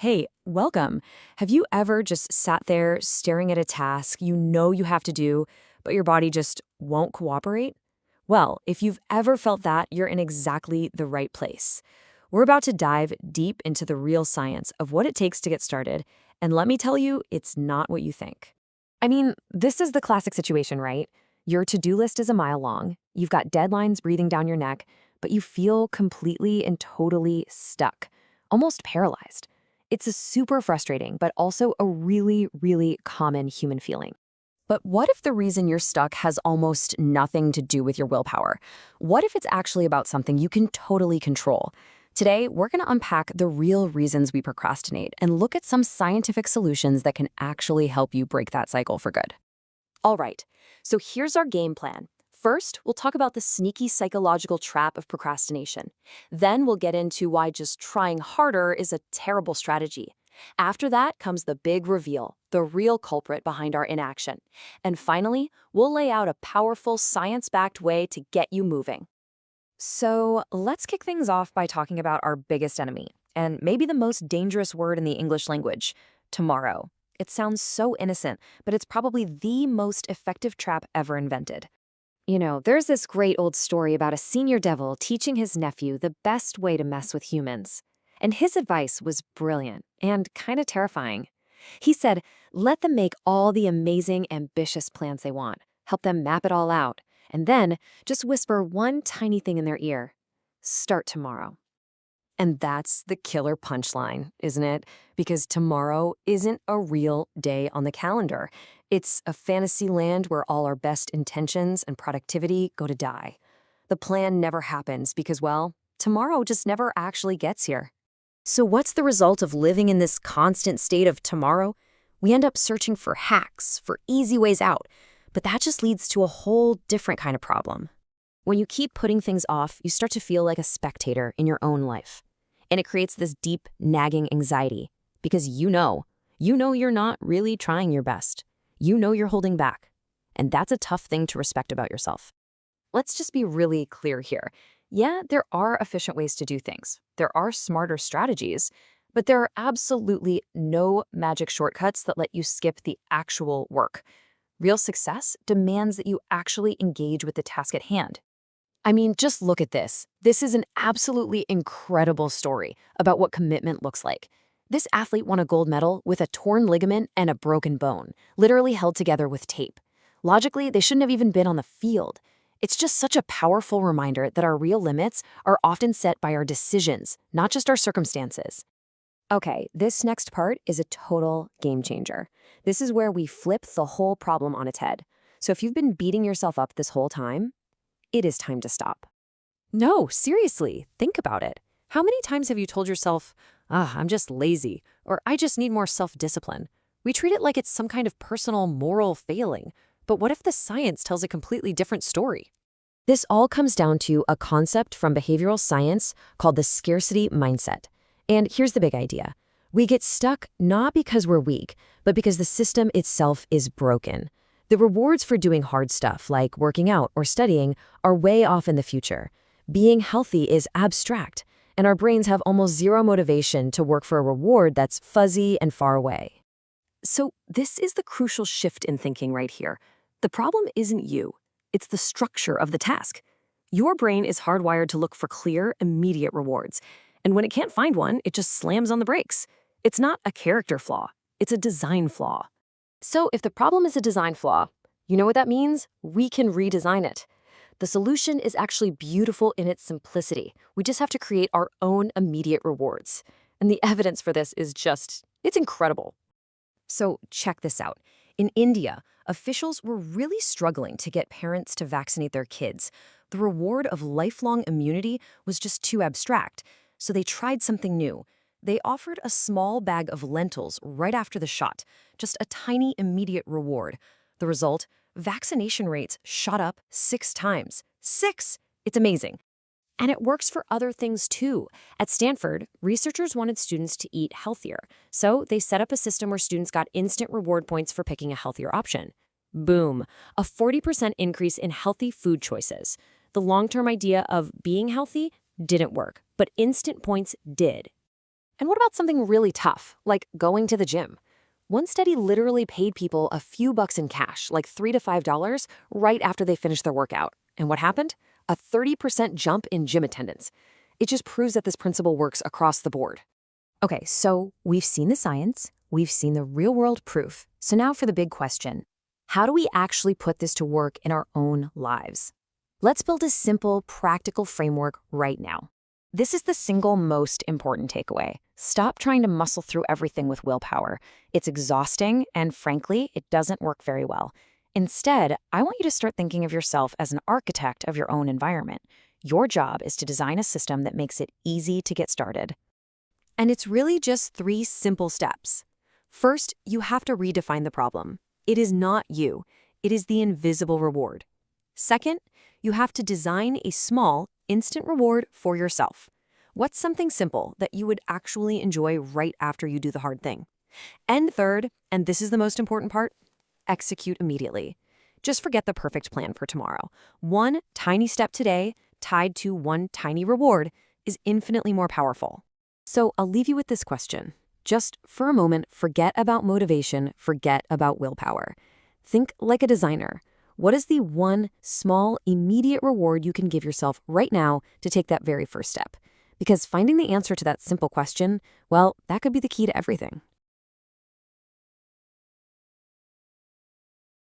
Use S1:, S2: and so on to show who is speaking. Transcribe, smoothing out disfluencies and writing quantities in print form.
S1: Hey, welcome. Have you ever just sat there staring at a task you know you have to do, but your body just won't cooperate? Well, if you've ever felt that, you're in exactly the right place. We're about to dive deep into the real science of what it takes to get started, and let me tell you, it's not what you think. I mean, this is the classic situation, right? Your to-do list is a mile long, you've got deadlines breathing down your neck, but you feel completely and totally stuck, almost paralyzed. It's a super frustrating, but also a really, really common human feeling. But what if the reason you're stuck has almost nothing to do with your willpower? What if it's actually about something you can totally control? Today, we're going to unpack the real reasons we procrastinate and look at some scientific solutions that can actually help you break that cycle for good. All right, so here's our game plan. First, we'll talk about the sneaky psychological trap of procrastination. Then we'll get into why just trying harder is a terrible strategy. After that comes the big reveal, the real culprit behind our inaction. And finally, we'll lay out a powerful science-backed way to get you moving. So let's kick things off by talking about our biggest enemy, and maybe the most dangerous word in the English language, tomorrow. It sounds so innocent, but it's probably the most effective trap ever invented. There's this great old story about a senior devil teaching his nephew the best way to mess with humans. And his advice was brilliant and kind of terrifying. He said, let them make all the amazing, ambitious plans they want, help them map it all out, and then just whisper one tiny thing in their ear. Start tomorrow. And that's the killer punchline, isn't it? Because tomorrow isn't a real day on the calendar. It's a fantasy land where all our best intentions and productivity go to die. The plan never happens because, well, tomorrow just never actually gets here. So what's the result of living in this constant state of tomorrow? We end up searching for hacks, for easy ways out, but that just leads to a whole different kind of problem. When you keep putting things off, you start to feel like a spectator in your own life. And it creates this deep, nagging anxiety because you're not really trying your best. You know you're holding back. And that's a tough thing to respect about yourself. Let's just be really clear here. Yeah, there are efficient ways to do things. There are smarter strategies, but there are absolutely no magic shortcuts that let you skip the actual work. Real success demands that you actually engage with the task at hand. I mean, just look at this. This is an absolutely incredible story about what commitment looks like. This athlete won a gold medal with a torn ligament and a broken bone, literally held together with tape. Logically, they shouldn't have even been on the field. It's just such a powerful reminder that our real limits are often set by our decisions, not just our circumstances. Okay, this next part is a total game changer. This is where we flip the whole problem on its head. So if you've been beating yourself up this whole time, it is time to stop. No, seriously, think about it. How many times have you told yourself, I'm just lazy, or I just need more self-discipline? We treat it like it's some kind of personal moral failing. But what if the science tells a completely different story? This all comes down to a concept from behavioral science called the scarcity mindset. And here's the big idea. We get stuck not because we're weak, but because the system itself is broken. The rewards for doing hard stuff, like working out or studying, are way off in the future. Being healthy is abstract, and our brains have almost zero motivation to work for a reward that's fuzzy and far away. So this is the crucial shift in thinking right here. The problem isn't you. It's the structure of the task. Your brain is hardwired to look for clear, immediate rewards. And when it can't find one, it just slams on the brakes. It's not a character flaw. It's a design flaw. So if the problem is a design flaw, you know what that means? We can redesign it. The solution is actually beautiful in its simplicity. We just have to create our own immediate rewards. And the evidence for this is it's incredible. So check this out. In India, officials were really struggling to get parents to vaccinate their kids. The reward of lifelong immunity was just too abstract, so they tried something new. They offered a small bag of lentils right after the shot, just a tiny immediate reward. The result? Vaccination rates shot up 6 times. 6! It's amazing. And it works for other things too. At Stanford, researchers wanted students to eat healthier, so they set up a system where students got instant reward points for picking a healthier option. Boom! A 40% increase in healthy food choices. The long-term idea of being healthy didn't work, but instant points did. And what about something really tough, like going to the gym? One study literally paid people a few bucks in cash, like $3 to $5, right after they finished their workout. And what happened? A 30% jump in gym attendance. It just proves that this principle works across the board. Okay, so we've seen the science, we've seen the real-world proof. So now for the big question. How do we actually put this to work in our own lives? Let's build a simple, practical framework right now. This is the single most important takeaway. Stop trying to muscle through everything with willpower. It's exhausting, and frankly, it doesn't work very well. Instead, I want you to start thinking of yourself as an architect of your own environment. Your job is to design a system that makes it easy to get started. And it's really just 3 simple steps. First, you have to redefine the problem. It is not you. It is the invisible reward. Second, you have to design a small, instant reward for yourself. What's something simple that you would actually enjoy right after you do the hard thing? And third, and this is the most important part, execute immediately. Just forget the perfect plan for tomorrow. One tiny step today, tied to one tiny reward, is infinitely more powerful. So I'll leave you with this question. Just for a moment, forget about motivation, forget about willpower. Think like a designer. What is the one small, immediate reward you can give yourself right now to take that very first step? Because finding the answer to that simple question, well, that could be the key to everything.